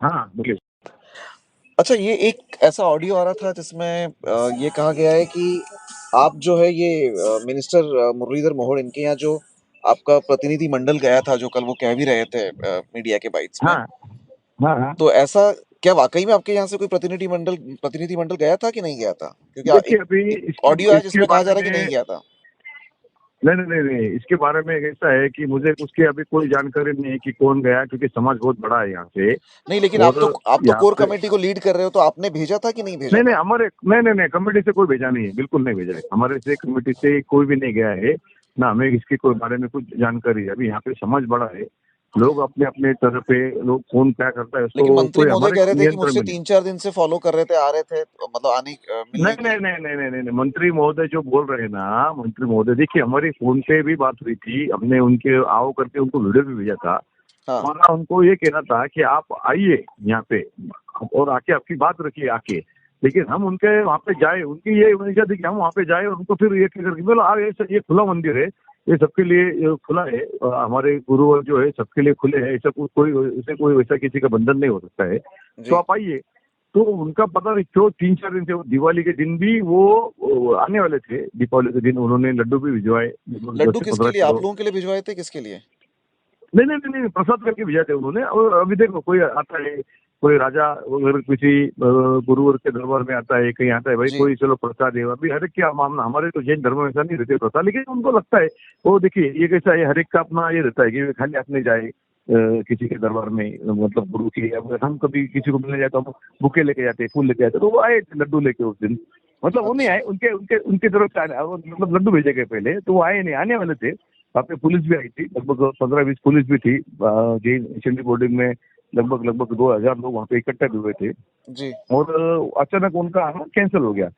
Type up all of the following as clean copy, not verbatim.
हाँ बोलिए। अच्छा, ये एक ऐसा ऑडियो आ रहा था जिसमें ये कहा गया है कि आप जो है ये मिनिस्टर मुरलीधर मोहोड़ इनके यहाँ जो आपका प्रतिनिधि मंडल गया था, जो कल वो कह भी रहे थे मीडिया के बाइट्स में, हाँ हाँ हाँ। तो ऐसा क्या वाकई में आपके यहाँ से कोई प्रतिनिधि मंडल गया था कि नहीं गया था? क्योंकि देखिए एक अभी एक इसके ऑडियो है इसके जिसमें कहा जा बारे रहा है कि नहीं में, गया था। नहीं नहीं नहीं नहीं, इसके बारे में ऐसा है कि मुझे उसकी अभी कोई जानकारी नहीं है कि कौन गया, क्योंकि समाज बहुत बड़ा है यहाँ पे। नहीं, लेकिन आप और तो आप तो यहाँ कोर पे कमेटी को लीड कर रहे हो, तो आपने भेजा था कि नहीं भेजा नहीं नहीं था? हमारे, नहीं नहीं नहीं, कमेटी से कोई भेजा नहीं है, बिल्कुल नहीं भेजा है हमारे से, कमेटी से कोई भी नहीं गया है। ना हमें इसके कोई बारे में कुछ जानकारी है। अभी यहाँ पे समाज बड़ा है, लोग अपने अपने तरफ पे, लोग कौन क्या करता है लेकिन उसको मंत्री कोई महोदय हमारे कह रहे थे कि नियंत्रण मुझसे में नहीं। 3-4 दिन से फॉलो कर रहे थे, आ रहे थे, तो मतलब मिलने नहीं के नहीं लिए। नहीं नहीं नहीं नहीं नहीं, मंत्री महोदय जो बोल रहे हैं ना, मंत्री महोदय देखिए, हमारी फोन पे भी बात हुई थी, हमने उनके आओ करके उनको वीडियो भी भेजा था। हाँ। हमारा उनको ये कहना था कि आप आइए यहाँ पे और आके आपकी बात रखिए आके। लेकिन हम उनके वहाँ पे जाए, उनकी ये इच्छा थी कि हम वहाँ पे जाए और उनको फिर ये करके बोलो आ ये खुला मंदिर है, ये सबके लिए ये खुला है, हमारे गुरुवर जो है सबके लिए खुले हैं, ऐसा कोई इससे कोई वैसा किसी का बंधन नहीं हो सकता है, तो जी। आप आइए। तो उनका पता नहीं क्यों 3-4 दिन से, वो दिवाली के दिन भी वो आने वाले थे, दीपावली के दिन उन्होंने लड्डू भी भिजवाए, लगभग दस लड्डू से किसके पंद्रह लिए? आप किलो लोगों के लिए भिजवाए थे, किसके लिए? नहीं नहीं नहीं नहीं, प्रसाद करके भेजा थे उन्होंने। और अभी देखो कोई आता है, कोई राजा अगर किसी गुरुवर के दरबार में आता है, कहीं आता है भाई जी। कोई चलो प्रसाद है, अभी हर एक क्या मामला, हमारे तो जैन धर्म में ऐसा नहीं रहते प्रसाद, लेकिन उनको लगता है, वो देखिए ये कैसा है, हर एक का अपना ये रहता है कि खाली हाथ नहीं जाए किसी के दरबार में, मतलब गुरु की। अब हम कभी किसी को मिलने जाते हम बुके लेके जाते, फूल लेके जाते, तो वो आए थे लड्डू लेके उस दिन। मतलब वो नहीं अच्छा। आए, उनके उनके उनकी तरफ से मतलब लड्डू भेजे गए पहले, तो वो आए नहीं, आने वाले थे। वहाँ पे पुलिस भी आई थी, लगभग 15-20 पुलिस भी थी, जैन असेंबली बोर्डिंग में लगभग लगभग 2000 लोग वहाँ पे इकट्ठा भी हुए थे। जी। और अचानक उनका आना कैंसिल हो गया।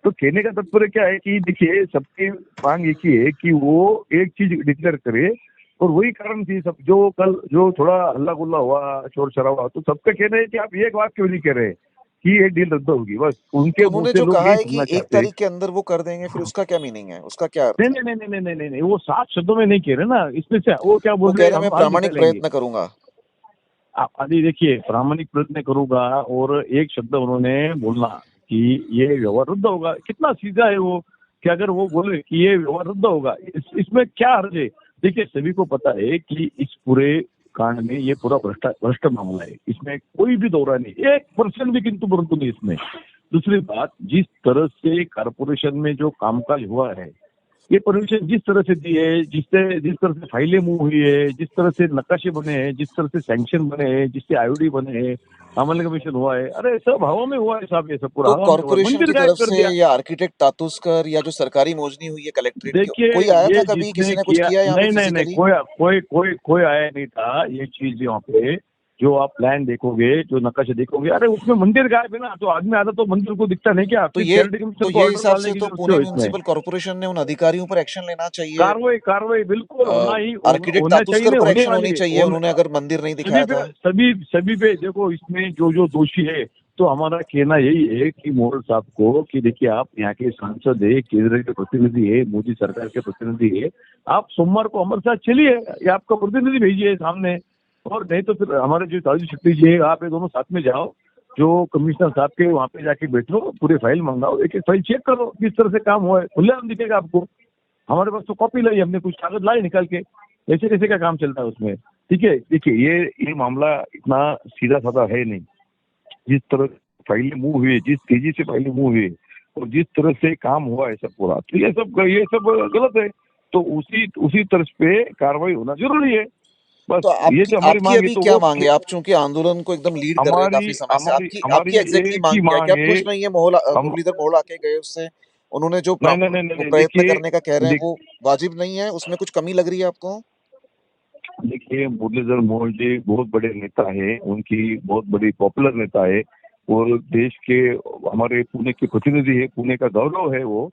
तो कहने का तात्पर्य क्या है कि देखिए सबकी मांग एक ही है कि वो एक चीज डिक्लेयर करे, और वही कारण थी सब, जो कल जो थोड़ा हल्ला गुल्ला हुआ, शोर शराबा, तो सबका कहना है कि आप एक बात क्यों नहीं कह रहे कि ये डील रद्द होगी, बस तो उनके मुंह उन्होंने से जो लोग कहा यही है कि सुनना 1 चाहते हैं। तारीख के अंदर वो कर देंगे, फिर उसका क्या मीनिंग है? उसका क्या नहीं अर्थ है? नहीं नहीं नहीं नहीं नहीं नहीं, वो 7 शब्दों में नहीं कह रहे ना, इसमें से वो क्या वो बोल कह रहे रहे हैं, हैं मैं हम प्रामाणिक निकालेंगे। प्रयत्न करूंगा। अभी देखिए, प्रामाणिक प्रयत्न करूंगा और एक शब्द उन्होंने बोलना कि ये व्यवहार रद्द होगा, कितना सीधा है वो, कि अगर वो बोले कि ये व्यवहार रद्द होगा, इसमें क्या हर्ज है? देखिए सभी को पता है कि इस पूरे कांड में ये पूरा भ्रष्ट मामला है, इसमें कोई भी दौरा नहीं, 1% भी किंतु परंतु नहीं इसमें। दूसरी बात, जिस तरह से कारपोरेशन में जो कामकाज हुआ है, ये परमिशन जिस तरह से दी है, जिस तरह से फाइलें मूव हुई है, जिस तरह से नक्काशे बने हैं, जिस तरह से सैंक्शन बने हैं, जिससे आईओडी बने हैं, अमल कमीशन हुआ है, अरे सब हवा में हुआ है साहब, ये सब पूरा तो हवा में हुआ है, कॉरपोरेशन मंदिर की गायब तरफ कर से दिया। या आर्किटेक्ट तातुस्कर या जो सरकारी मोजनी हुई है कलेक्ट्रेट की, देखिए कोई आया था ये कभी? जिसने किसी ने कुछ किया, किया यहाँ पे नहीं नहीं नहीं, फिजिकली? कोई कोई कोई कोई आया नहीं था, ये चीज यहाँ पे जो आप प्लान देखोगे, जो नक्काशे देखोगे, अरे उसमें मंदिर गायब है ना, तो आदमी आता तो मंदिर को दिखता नहीं क्या? तो फिर ये चैरिटी तो कमीशन को ये ऑर्डर हिसाब डालने से की तो जरूरत क्यों पुणे है इसमें? म्युनिसिपल कॉर्पोरेशन ने उन अधिकारियों पर एक्शन लेना चाहिए। कार्रवाई कार्रवाई बिल्कुल आर्किटेक्ट होना चाहिए, तातुस्कर नहीं पर होने एक्शन वाली होनी है। चाहिए, उन्होंने अगर मंदिर नहीं सभी दिखाया पे था। सभी पे देखो, इसमें जो जो दोषी है, तो हमारा कहना यही है कि मोहन साहब को कि देखिए आप यहाँ के सांसद है, केंद्र के प्रतिनिधि है, मोदी सरकार के प्रतिनिधि है, आप सोमवार को हमारे साथ चलिए या आपका प्रतिनिधि भेजिए सामने, और नहीं तो फिर हमारे जो ताजू शक्ति जी है, आप ये दोनों साथ में जाओ, जो कमिश्नर साहब के वहाँ पे जाके बैठो, पूरे फाइल मंगाओ, एक एक फाइल चेक करो किस तरह से काम हुआ है, खुलेआम दिखेगा आपको। हमारे पास तो कॉपी लाई, हमने कुछ कागज लाए निकाल के, ऐसे कैसे का काम चलता है उसमें। ठीक है, देखिए ये मामला इतना सीधा साधा है नहीं। जिस तरह फाइलें मूव हुई है, जिस तेजी से फाइलें मूव हुई है, और जिस तरह से काम हुआ है सब पूरा, तो ये सब गलत है। तो उसी उसी तरह पे कार्रवाई होना जरूरी है, बस तो ये आपकी जो हमारी आपकी मांग है, अभी तो क्या वो मांग है? आप चूंकि आंदोलन को एकदम लीड कर रहे हैं हमारी काफी समय से, हमारी आपकी हमारी आपकी एग्जैक्टली एक ही मांग क्या है? मांग क्या आप है। खुश नहीं है हम मुरलीधर मोहोल आके गए उससे? उन्होंने जो नहीं नहीं नहीं नहीं नहीं, प्रयत्न देखिए करने का कह रहे हैं देख वो वाजिब नहीं है? उसमें कुछ कमी लग रही है आपको? देखिए मुरलीधर मोहोल जी बहुत बड़े नेता है, उनकी बहुत बड़ी पॉपुलर नेता है, और देश के हमारे पुणे के प्रतिनिधि है, पुणे का गौरव है वो।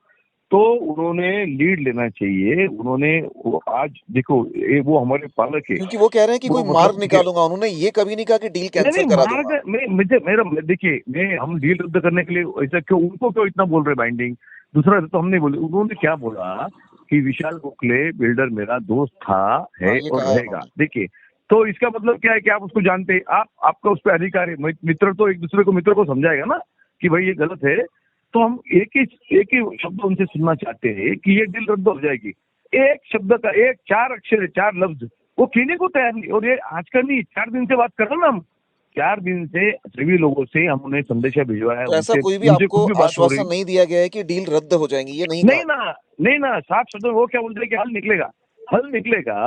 तो उन्होंने लीड लेना चाहिए, आज देखो वो हमारे पालक है। क्योंकि वो कह रहे हैं कि कोई वो मार्ग मतलब देखिए, निकालूंगा, उन्होंने ये कभी नहीं कहा कि डील नहीं कैंसिल नहीं करा मार्ग दूंगा। मैं मुझे मेरा देखिए, मैं हम डील रद्द करने के लिए ऐसा क्यों, उनको क्यों इतना बोल रहे बाइंडिंग? दूसरा तो हमने बोले, उन्होंने क्या बोला कि विशाल गोखले बिल्डर मेरा दोस्त था, हाँ, है ये और कहा है रहेगा। उन्होंने। देखिए तो इसका मतलब क्या है कि आप उसको जानते हैं, आप आपका उस पर अधिकार है। मित्र तो एक दूसरे को मित्र को समझाएगा ना कि भाई ये गलत है। तो हम एक ही शब्द उनसे सुनना चाहते हैं कि ये डील रद्द हो जाएगी। एक शब्द का एक 4 अक्षर है, 4 लफ्ज, वो कहने को तैयार नहीं। और ये आज का नहीं, 4 दिन से बात कर रहे हैं ना हम। 4 दिन से सभी लोगों से हम उन्हें संदेशा भिजवाया है, तो ऐसा उनसे कोई भी उनसे आपको कुछ भी बात हो रही। आश्वासन नहीं दिया गया है कि डील रद्द हो जाएंगी, ये नहीं कहा नहीं ना, नहीं ना, साफ शब्दों में वो क्या बोलते हैं कि हल निकलेगा, हल निकलेगा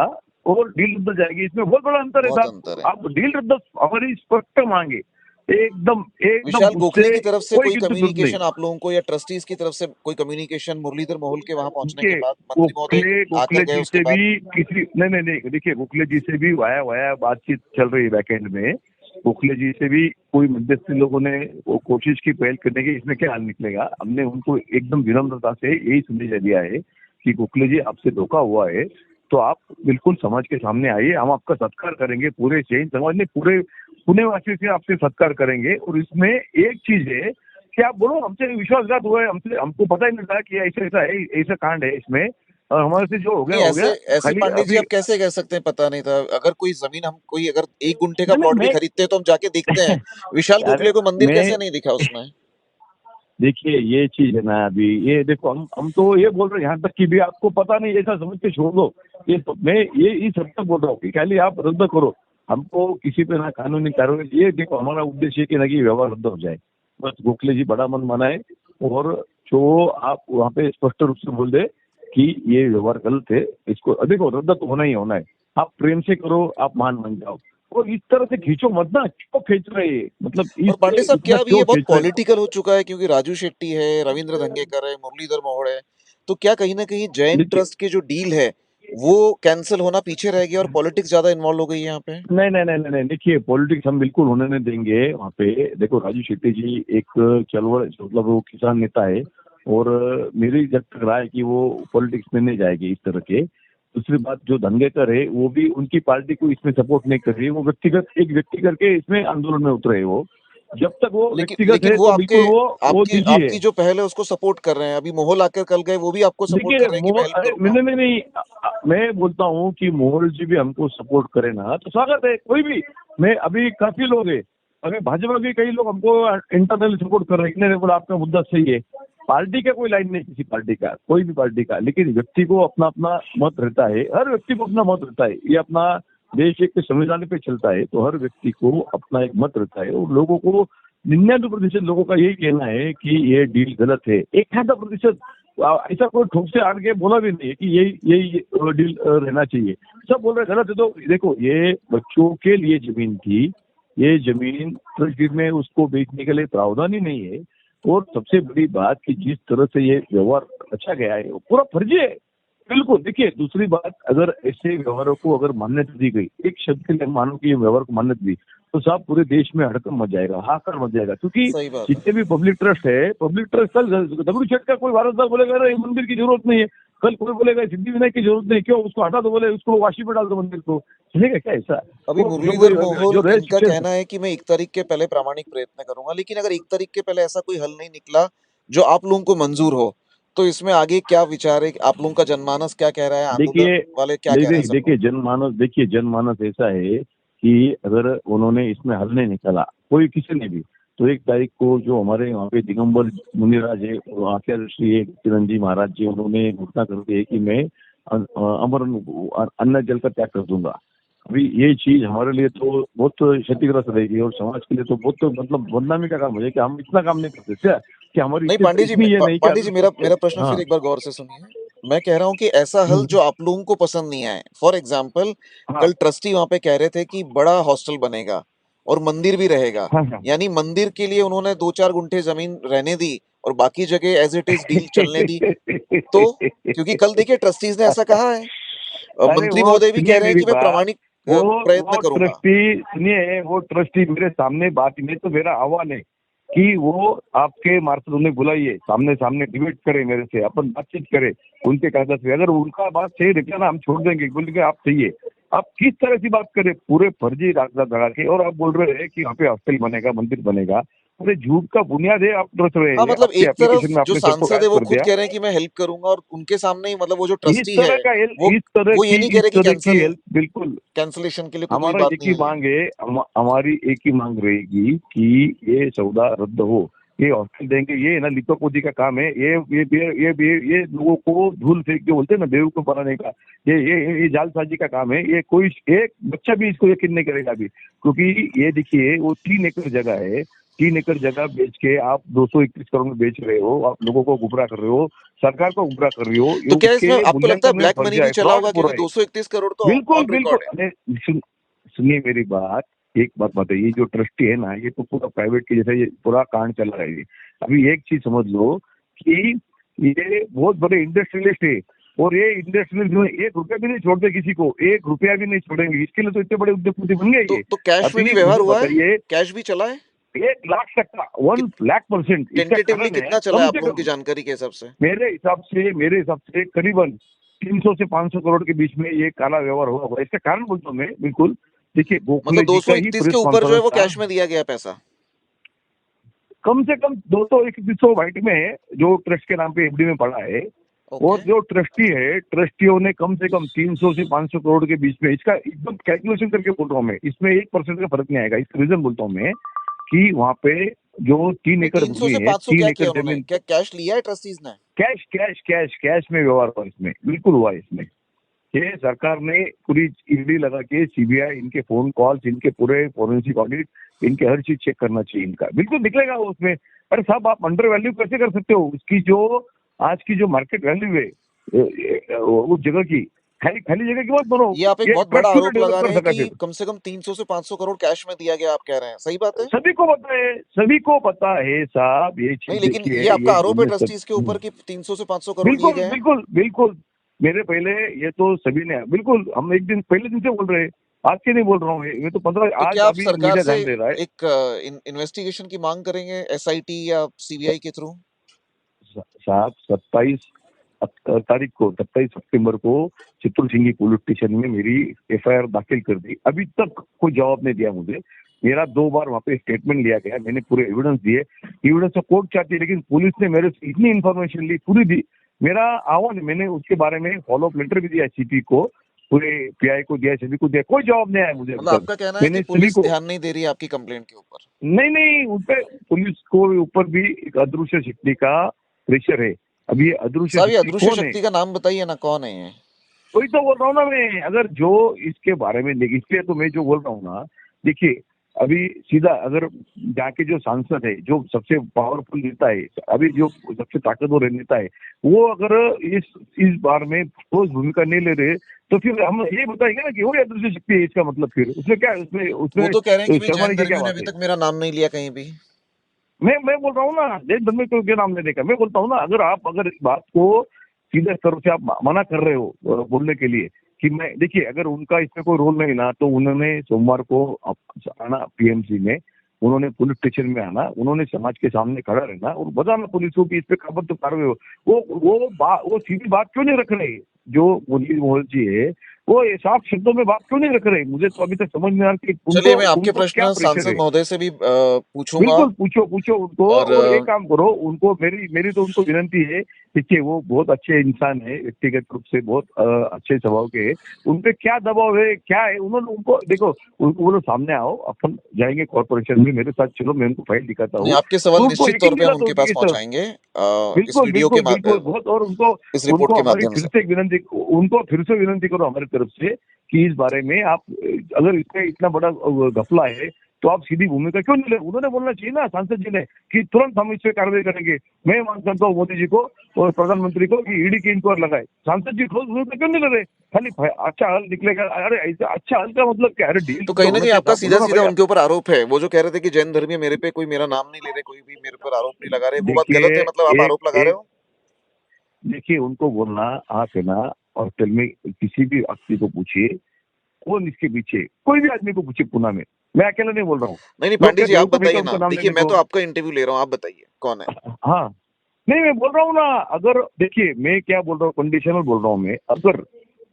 और डील रद्द हो जाएगी। इसमें बहुत बड़ा अंतर है बहुत साहब। अंतर है। आप डील रद्द हमारी स्पष्ट मांगे, एकदम एकदम विशाल गोखले उससे की तरफ से कोई कोई किसी जरूरत नहीं। कम्युनिकेशन आप लोगों को या ट्रस्टीज की तरफ से कोई कम्युनिकेशन मुरलीधर मोहोल के वहां पहुंचने के देखिए, बाद, मंत्री महोदय गोखले आकर गोखले गए जी उसके से बाद? भी किसी नहीं, देखिए गोखले जी से भी वाया वाया बातचीत चल रही है बैकएंड में। गोखले जी से भी कोई मध्यस्थी लोगों ने वो कोशिश की पहल करने की, इसमें क्या हल निकलेगा। हमने उनको एकदम विनम्रता से यही संदेश दिया है कि गोखले जी आपसे धोखा हुआ है, तो आप बिल्कुल समाज के सामने आइए, हम आपका सत्कार करेंगे। पूरे जैन समाज ने, पूरे पुणे वासी से आपसे सत्कार करेंगे। और इसमें एक चीज है कि आप बोलो हमसे विश्वासघात हुआ है, हमसे, हमको पता ही नहीं था कि ऐसा ऐसा है, ऐसा कांड है इसमें, और हमारे से जो नहीं, हो ऐसे गया। ऐसे खाली पांडे जी अभी आप कैसे कह सकते हैं पता नहीं था? अगर कोई जमीन हम कोई अगर 1 गुंठे का नहीं नहीं प्लॉट भी मैं खरीदते हैं तो हम जाके देखते हैं। विशाल अरे गोखले को मंदिर मैं कैसे नहीं दिखा उसमें? देखिए ये चीज है ना, अभी ये देखो हम तो ये बोल रहे हैं, यहाँ तक कि भी आपको पता नहीं ऐसा समझ के छोड़ दो। ये तो मैं ये इस हद तक बोल रहा हूँ कि खाली आप रद्द करो, हमको किसी पे ना कानूनी कार्रवाई। ये देखो हमारा उद्देश्य है कि ना कि व्यवहार रद्द हो जाए, बस गोखले जी बड़ा मन बनाए। और जो आप वहाँ पे स्पष्ट रूप से बोल दे कि ये व्यवहार गलत है, इसको देखो रद्द तो होना ही होना है। आप प्रेम से करो, आप मान मान जाओ। और इस तरह से खींचो मत ना, क्यों खींच रहे हैं, मतलब और पांडे साहब इतना क्या अभी ये क्यों बहुत खींच रहे हैं? पॉलिटिकल हो चुका है, क्योंकि राजू शेट्टी है, रविंद्र धंगेकर है, मुरलीधर मोहोड़ है, तो क्या कहीं ना कहीं जैन देखिए ट्रस्ट की जो डील है वो कैंसिल होना पीछे रह गया और पॉलिटिक्स ज्यादा इन्वॉल्व हो गई है यहाँ पे? नहीं नहीं नहीं नहीं नहीं, देखिए पॉलिटिक्स हम बिल्कुल होने नहीं देंगे वहाँ पे। देखो राजू शेट्टी जी एक चलवड़, मतलब वो किसान नेता है, और मेरी जब तक राय है कि वो पॉलिटिक्स में नहीं जाएगी इस तरह के। दूसरी बात, जो धंगेकर है वो भी उनकी पार्टी को इसमें सपोर्ट नहीं कर रही है, वो व्यक्तिगत एक व्यक्ति करके इसमें आंदोलन में उतरे है वो। जब तक वो लेकिन व्यक्तिगत लेकिन है वो तो आपके बिल्कुल वो आपकी दीजिए। आपकी जो पहल है उसको सपोर्ट कर रहे हैं। अभी मोहोल आकर कल गए, वो भी आपको सपोर्ट देखिए कर रहे हैं कि मैं हेल्प अरे करूंगा। नहीं नहीं नहीं, मैं बोलता हूँ कि मोहल जी भी हमको सपोर्ट करे ना तो स्वागत है, कोई भी। मैं अभी काफी लोग हैं, अभी भाजपा के कई लोग हमको इंटरनल सपोर्ट कर रहे हैं, इन्होंने बोला आपका मुद्दा सही है। पार्टी का कोई लाइन नहीं, किसी पार्टी का, कोई भी पार्टी का, लेकिन व्यक्ति को अपना अपना मत रहता है, हर व्यक्ति को अपना मत रहता है। ये अपना देश एक संविधान पे चलता है, तो हर व्यक्ति को अपना एक मत रहता है। और लोगों को 99% लोगों का यही कहना है कि ये डील गलत है। 1% ऐसा कोई ठोक से आड़ के बोला भी नहीं है कि यही यही डील रहना चाहिए। सब बोल रहे गलत है। तो देखो ये बच्चों के लिए जमीन थी, ये जमीन ट्रस्ट में उसको बेचने के लिए प्रावधान ही नहीं है। और सबसे बड़ी बात कि जिस तरह से ये व्यवहार रचा गया है वो पूरा फर्जी है, बिल्कुल। देखिए दूसरी बात, अगर ऐसे व्यवहारों को अगर मान्यता दी गई, एक शब्द के लिए मानो कि ये व्यवहार को मान्यता दी, तो साहब पूरे देश में हड़कंप मच जाएगा, हाहाकार मच जाएगा। क्योंकि सही बात है। जितने भी पब्लिक ट्रस्ट है, पब्लिक ट्रस्ट कल डब्ल्यू शेट का कोई वारसदार बोलेगा अरे मंदिर की जरूरत नहीं है, कल कोई बोलेगा सिद्धि विनायक की जरूरत नहीं, क्यों उसको हटा दो, बोले उसको वाशी में डाल दो मंदिर को, चलेगा क्या ऐसा? अभी वो जो मुरलीधर जो मोहोल रहे इनका शिक्षण। कहना है कि मैं 1 तारीख के पहले प्रामाणिक प्रयत्न करूंगा, लेकिन अगर 1 तारीख के पहले ऐसा कोई हल नहीं निकला जो आप लोगों को मंजूर हो, तो इसमें आगे क्या विचार है? आप लोगों का जनमानस क्या कह रहा है? देखिए आंदोलन वाले क्या कह रहे हैं देखिए सब लोग? देखिए जनमानस ऐसा है कि अगर उन्होंने इसमें हल नहीं निकाला, कोई किसी ने भी, तो 1 तारीख को जो हमारे वहाँ पे दिगंबर मुनिराज है, आचार्य श्री चिरंजी महाराज जी, उन्होंने घोषणा कर दी है कि मैं अमर अन्न जल का त्याग कर दूंगा। अभी ये चीज हमारे लिए तो बहुत क्षतिग्रस्त रहेगी, और समाज के लिए तो बहुत, मतलब बदनामी का काम हो जाए कि हम इतना काम नहीं करते क्या, कि हमारी नहीं इतनी इतनी ये नहीं कि पांडे जी, मेरा मेरा प्रश्न हाँ फिर एक बार गौर से सुनिए। मैं कह रहा हूँ कि ऐसा हल जो आप लोगों को पसंद नहीं आए, फॉर एग्जाम्पल हाँ कल ट्रस्टी वहां पे कह रहे थे कि बड़ा हॉस्टल बनेगा और मंदिर भी रहेगा, हाँ हाँ यानी मंदिर के लिए उन्होंने 2-4 गुंठे जमीन रहने दी और बाकी जगह एज इट इज डील चलने दी। तो क्योंकि कल देखिए ट्रस्टीज ने ऐसा कहा है, अरे मंत्री वो महोदय भी कह सुनिए रहे हैं मेरी कि मैं बात, प्रामाणिक वो प्रयत्न वो करूंगा। ट्रस्टी सुनिए, वो ट्रस्टी मेरे सामने बात में, तो मेरा आह्वान है कि वो आपके मार्फत उन्हें बुलाइए, सामने सामने डिबेट करें, मेरे से अपन बातचीत करें उनके कागज पे। अगर उनका बात सही रहता ना, हम छोड़ देंगे, बोलेंगे आप सही है। आप किस तरह की बात कर रहे हैं? पूरे फर्जी कागजात लगा के, और आप बोल रहे हैं कि यहाँ पे हॉस्टल बनेगा, मंदिर बनेगा। अरे झूठ का बुनियाद है, आप रच रहे हाँ, हैं मतलब आपके एक एप्लीकेशन तरफ में, जो आपने सबको सांसद है गायब वो कर खुद दिया। कह रहे हैं कि मैं हेल्प करूंगा, और उनके सामने ही मतलब वो जो इस ट्रस्टी है तरह का हेल्प, वो वो ये नहीं कह रहे कि इस तरह की कैंसल हेल्प बिल्कुल। कैंसलेशन के लिए कोई हमारा बात एक नहीं ही हुई है। मांग है, हमारी एक ही मांग रहेगी कि ये सौदा रद्द हो। ये हॉस्टल देंगे, ये ना लिपापोती का काम है। ये लोगों को धूल फेंक के बोलते हैं ना, बेवकूफ बनाने का। ये जालसाजी का काम है। ये कोई एक बच्चा भी इसको यकीन नहीं करेगा अभी, क्योंकि ये देखिए वो 3 एकड़ जगह है। 3 एकड़ जगह बेच के आप 231 करोड़ में बेच रहे हो, आप लोगों को गुमराह कर रहे हो, सरकार को गुमराह कर रही हो। ये तो क्या इसमें उसके आपको लगता है मूल्यांकन में ब्लैक मनी फर्जा भी है, चला फ्रॉड होगा, पूरा क्योंकि है। 231 करोड़ तो बिल्कुल ऑन बिल्कुल। रिकॉर्ड है। अरे सुनिए मेरी बात। एक बात बताइए, जो ट्रस्टी है ना, ये तो पूरा प्राइवेट के जैसा ये पूरा कांड चल रहा है ये। अभी एक चीज समझ लो कि ये बहुत बड़े इंडस्ट्रियलिस्ट है, और ये इंडस्ट्रियलिस्ट जो है, 1 रुपया भी नहीं छोड़ते किसी को, 1 रुपया भी नहीं छोड़ेंगे। इसके लिए तो इतने बड़े उद्योगपति बन गए ये। तो कैश में भी अभी व्यवहार मुझे हुआ है, बताइए, कैश भी चला है? 1 लाख तक का, 1 लाख%। इसका टेंटेटिवली कारण है कितना चला है कम आप से लोगों की कम, जानकारी के हिसाब से? मेरे हिसाब से करीबन 300 से 500 करोड़ के बीच में ये काला व्यवहार हुआ होगा। इसका कारण बोलता हूँ मैं, बिल्कुल। देखिए, मतलब गोखले जी का ही 231 प्रेस के ऊपर जो है कॉन्फ्रेंस वो था। कैश में दिया गया पैसा। कम से कम 200 व्हाइट में जो ट्रस्ट के नाम पे एफडी में पड़ा है। और ओके। जो ट्रस्टी है, ट्रस्टियों ने कम से कम 300 से 500 करोड़ के बीच में, इसका एकदम कैलकुलेशन करके बोल रहा हूँ मैं, इसमें 1% का फर्क नहीं आएगा। इसका रीजन बोलता हूँ मैं कि वहाँ पे जो 3 एकड़ 300 भूमि से है, 500 तीन क्या एकड़ किया उन्होंने? जमीन, क्या कैश लिया है ट्रस्टीज ने? कैश कैश कैश कैश में व्यवहार हुआ इसमें, बिल्कुल हुआ इसमें। ये सरकार ने पूरी ईडी लगा के, सीबीआई, इनके फोन कॉल्स, इनके पूरे फोरेंसिक ऑडिट, इनके हर चीज चेक करना चाहिए इनका, बिल्कुल निकलेगा वो उसमें। अरे साहब, आप अंडर वैल्यू कैसे कर सकते हो उसकी? जो आज की जो मार्केट वैल्यू है उस जगह की, खाली खाली जगह की मत बनो। ये आप एक ये बहुत बड़ा ट्रस्ट क्यों नहीं आरोप डेवलप लगा रहे कर हैं सका कि फिर? कम से कम 300 से 500 करोड़ कैश में दिया गया, आप कह रहे हैं, सही बात है? सभी को पता है, सभी को पता है साहब, ये नहीं, चीज लेकिन देखिए, ये आपका ये आरोप है हमने सब। ट्रस्टीज के ऊपर कि 300 से 500 करोड़ लिए बिल्कुल गए हैं। बिल्कुल बिल्कुल। मेरे पहले, ये तो सभी ने, बिल्कुल, हम एक दिन पहले दिन से बोल रहे हैं, आज के नहीं बोल रहा हूँ ये तो 15 तो आज क्या आप अभी सरकार मीडिया से ध्यान दे रहा है। एक इन्वेस्टिगेशन की मांग करेंगे, एसआईटी या सीबीआई के थ्रू? साहब, 27 सितंबर को चित्तूर सिंगी पुलिस स्टेशन में मेरी एफआईआर दाखिल कर दी। अभी तक कोई जवाब नहीं दिया मुझे। मेरा 2 बार वहाँ पे स्टेटमेंट लिया गया, मैंने पूरे एविडेंस दिए। एविडेंस तो कोर्ट चाहती है, लेकिन पुलिस ने मेरे से इतनी इन्फॉर्मेशन ली, पूरी दी। मेरा आह्वान, मैंने उसके बारे में फॉलोअप लेटर भी दिया सीपी को, पूरे पीआई को दिया, सभी को दिया, कोई जवाब नहीं आया मुझे अभी मतलब तक। आपका कहना है कि मैंने सभी पुलिस को, ध्यान नहीं दे रही है आपकी कंप्लेंट के ऊपर? नहीं नहीं, उन पे पुलिस को ऊपर भी एक अदृश्य शक्ति का प्रेशर है। अब ये अदृश्य साहब, ये शक्ति अदृश्य कौन है? शक्ति का नाम बताइए ना, कौन है ये? वही तो बोल रहा हूँ ना मैं। अगर जो इसके बारे में देखिए, इसलिए तो मैं जो बोल रहा हूँ ना, देखिए, अभी सीधा अगर जाके जो सांसद है, जो सबसे पावरफुल नेता है, अभी जो सबसे ताकतवर नेता है, वो अगर इस बार में ठोस भूमिका नहीं ले रहे, तो फिर हम ये बताएंगे ना कि वो अदृश्य शक्ति है। इसका मतलब फिर उसमें क्या, उसमें वो उसमें तो कह रहे हैं कि भाई जैन शर्माने की क्या धर्मियों ने बात अभी है? तक मेरा नाम नहीं लिया कहीं भी। मैं बोल रहा हूँ ना, देश धर्म को क्या नाम लेने का, मैं बोलता हूँ ना, अगर इस बात को सीधे स्तर से आप मना कर रहे हो बोलने के लिए कि मैं, देखिए, अगर उनका इसमें कोई रोल नहीं ना, तो उन्होंने सोमवार को आना पीएमसी में, उन्होंने पुलिस स्टेशन में आना, उन्होंने समाज के सामने खड़ा रहना और बताना पुलिस को कि इस पे खबर तो कार्रवाई हो। वो सीधी बात क्यों नहीं रख रहे? जो मुरली मोहन जी है, वो ये साफ शब्दों में बात क्यों नहीं रख रहे? मुझे तो अभी तक समझ नहीं आ रहा कि चलिए, उनको मैं आपके उनको क्या प्रश्न प्रेशर सांसद है। महोदय से भी पूछूंगा। बिल्कुल, पूछो पूछो उनको। और और एक काम करो, उनको मेरी मेरी तो उनको विनती है। देखिए, वो बहुत अच्छे इंसान है, व्यक्तिगत रूप से बहुत अच्छे स्वभाव के हैं। उन पे क्या दबाव है, क्या है, उन्होंने उनको देखो, उनको बोलो सामने आओ, अपन जाएंगे कॉर्पोरेशन में, मेरे साथ चलो, मैं उनको फाइल दिखाता नहीं, हूँ, आपके सवाल तो उनको निश्चित तौर यकीन पे हम दिला उनके दो पास कि इस तरह। पहुंचाएंगे, इस बिल्कुल वीडियो के बिल्कुल बिल्कुल, बहुत। और उनको इस रिपोर्ट उनको के हमारी माध्यम फिर से। से एक विनती, उनको फिर से विनती करो हमारी तरफ से कि इस बारे में आप, अगर इसमें इतना बड़ा घपला है, तो आप सीधी भूमिका क्यों नहीं ले? उन्होंने बोलना चाहिए ना, सांसद जी ने, कि तुरंत हम इस पे कार्रवाई करेंगे। मैं मांग करता हूँ मोदी जी को और प्रधानमंत्री को कि ईडी की इंक्वायरी लगाए। सांसद जी ठोस भूमिका क्यों नहीं ले रहे? खाली अच्छा हल निकलेगा। अरे ऐसा अच्छा हल का मतलब क्या? अरे डील तो तो कहीं ना होना कहीं चाहिए आपका साहब, सीधा बोलो ना सीधा भैया। उनके ऊपर आरोप है, वो जो कह रहे थे कि जैन धर्मी मेरे पे कोई मेरा नाम नहीं ले रहे, कोई भी मेरे पर आरोप नहीं लगा रहे, वो बात देखिए, गलत है? मतलब आप एक आरोप लगा रहे एक हो? देखिए, उनको बोलना, आप है ना, हॉस्टल में किसी भी व्यक्ति को पूछिए, कौन इसके पीछे, कोई भी आदमी को पूछे पुणे में, मैं अकेला नहीं बोल रहा हूँ। नहीं नहीं, लोग पांडे क्या जी आप बेवकूफ है क्या बताइए उनका ना, नाम देखिए लेने मैं को? तो आपका इंटरव्यू ले रहा हूँ, आप बताइए कौन है। हाँ, नहीं, मैं बोल रहा हूँ ना, अगर देखिए, मैं क्या बोल रहा हूँ, कंडीशनल बोल रहा हूँ मैं। अगर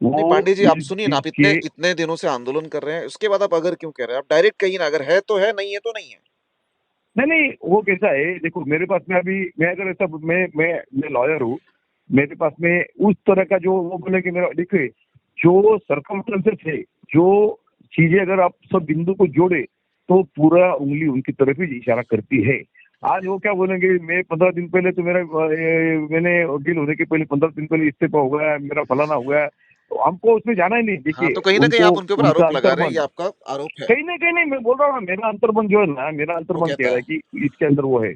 नहीं वो पांडे जी, आप इस सुनिए ना, चीज आप इतने के इतने दिनों से आंदोलन कर रहे हैं, उसके बाद आप अगर क्यों कह रहे हैं? आप डायरेक्ट कहिए ना, अगर है तो है, नहीं है तो नहीं है। नहीं नहीं, वो कैसा है, देखो मेरे पास में अभी, मैं अगर ऐसा, मैं लॉयर हूँ, मेरे पास में उस तरह का जो वो बोलेंगे, मेरा देखिए जो सरकमस्टेंसेस है, जो चीजें अगर आप सब बिंदु को जोड़े तो पूरा उंगली उनकी तरफ ही इशारा करती है। आज वो क्या बोलेंगे, मैं 15 दिन पहले तो मेरा मैंने वकील होने के पहले 15 दिन पहले इस्तीफा हो गया, मेरा फलाना हो गया, तो हमको उसमें जाना ही नहीं। हाँ, देखिए तो कहीं ना कहीं उनको, आप उनके ऊपर उनका आरोप लगा रहे हैं, अंतर्मन ये आपका आरोप है। कहीं नहीं मैं बोल रहा हूँ ना, मेरा अंतर्मन जो है ना, मेरा वो अंतर्मन कह कहता रहा है। है कि इसके अंदर वो है।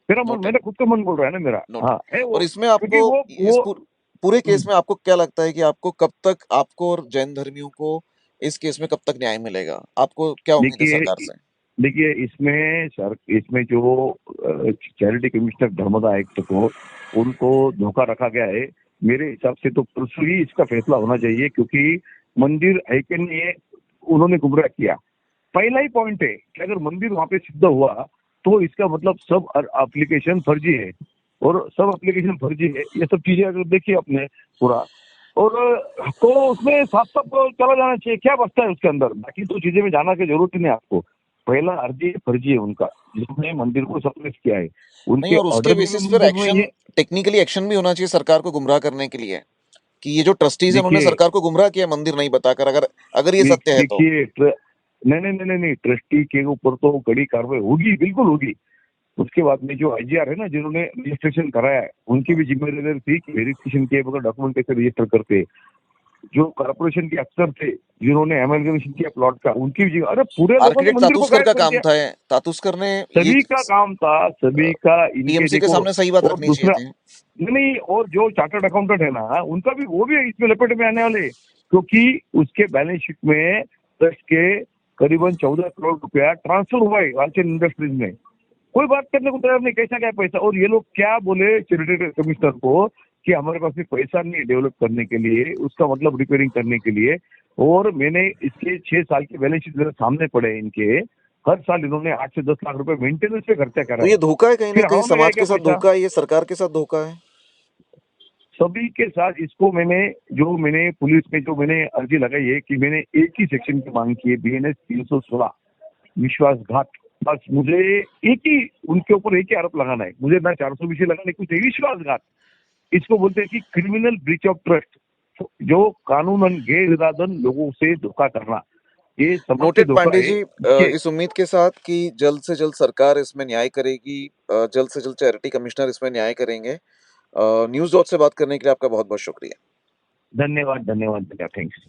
मेरा मन, नोटेड। मेरा खुद का मन बोल रहा है ना मेरा, नोटेड। हाँ है वो, और इसमें आपको, क्योंकि इस वो पूरे केस में आपको क्या लगता है कि आपको कब तक, आपको और जैन धर्मियों को इस केस में कब तक न्याय मिलेगा? आपको क्या उम्मीद है सरकार देखिए, से? देखिए इसमें सर, इसमें जो चैरिटी कमिश्नर धर्मदा आयुक्त को, उनको धोखा रखा गया है। मेरे हिसाब से तो परसों ही इसका फैसला होना चाहिए, क्योंकि मंदिर है कि नहीं है, उन्होंने गुमराह किया। पहला ही पॉइंट है कि अगर मंदिर वहां पे सिद्ध हुआ तो इसका मतलब सब एप्लीकेशन फर्जी है, और सब एप्लीकेशन फर्जी है, ये सब चीजें अगर देखिए अपने पूरा, और तो उसमें साफ साफ चला जाना चाहिए, क्या बचता है उसके अंदर, बाकी तो चीजें में जाना की जरूरत ही नहीं आपको। पहला अर्जी फर्जी है उनका, जिसने मंदिर को सप्रेस किया है, नहीं, उनके और उसके ऑर्डर में भी बेसिस पर मंदिर में एक्शन, ये, टेक्निकली एक्शन भी होना चाहिए सरकार को गुमराह करने के लिए, कि ये जो ट्रस्टीज हैं उन्होंने देखिए सरकार को गुमराह किया मंदिर नहीं बताकर, अगर अगर ये सत्य है तो। देखिए नहीं नहीं नहीं नहीं नहीं, ट्रस्टी के ऊपर तो कड़ी कार्रवाई होगी, बिल्कुल होगी। उसके बाद में जो आईजीआर है ना, जिन्होंने रजिस्ट्रेशन कराया है, उनकी भी जिम्मेदारी थी कि वेरिफिकेशन किए बगैर डॉक्यूमेंट कैसे रजिस्टर करते। जो कॉर्पोरेशन के अफसर थे, जिन्होंने एमलगेशन किया प्लॉट का, उनकी भी अरे पूरे लोगों ने आर्किटेक्ट मंदिर को तातुसकर गायब का कर काम दिया। था, तातुसकर ने ये सभी का काम था, सभी का, इनके पीएमसी के देखो। सामने सही बात और रखनी चाहिए दूसरा, थी। नहीं नहीं, और जो चार्टर्ड अकाउंटेंट है ना, उनका भी, वो भी इसमें लपेट में आने वाले, क्योंकि उसके बैलेंस शीट में ट्रस्ट के करीबन 14 करोड़ रुपया ट्रांसफर हुआ है वालचंद इंडस्ट्रीज में। कोई बात करने को तैयार नहीं, कैसा क्या पैसा, और ये लोग क्या बोले चैरिटी कमिश्नर को कि हमारे पास में पैसा नहीं है डेवलप करने के लिए, उसका मतलब रिपेयरिंग करने के लिए। और मैंने इसके 6 साल के बैलेंस शीट मेरे सामने पड़े हैं इनके, हर साल इन्होंने 8 से 10 लाख रुपए मेंटेनेंस पे खर्चा करा तो है। ये धोखा है, कहीं ना फिर कहीं हवा में गया समाज क्या के साथ पैसा? धोखा है, ये सरकार के साथ धोखा है। सभी के साथ इसको मैंने पुलिस में जो मैंने अर्जी लगाई है कि मैंने एक ही सेक्शन की मांग की है, बीएनएस 316, विश्वासघात। बस मुझे एक ही, उनके ऊपर एक ही आरोप लगाना है, मुझे ना 400 लगाने, कुछ नहीं, विश्वासघात। इसको बोलते हैं कि क्रिमिनल ब्रीच ऑफ ट्रस्ट, जो कानूनन गैर इरादन लोगों से धोखा करना, ये समाज से नोटेड धोखा पांडे है। जी, इसके इस उम्मीद के साथ कि जल्द से जल्द सरकार इसमें न्याय करेगी, जल्द से जल्द चैरिटी कमिश्नर इसमें न्याय करेंगे। न्यूज़ डॉट से बात करने के लिए आपका बहुत बहुत शुक्रिया। धन्यवाद, धन्यवाद, थैंक्स।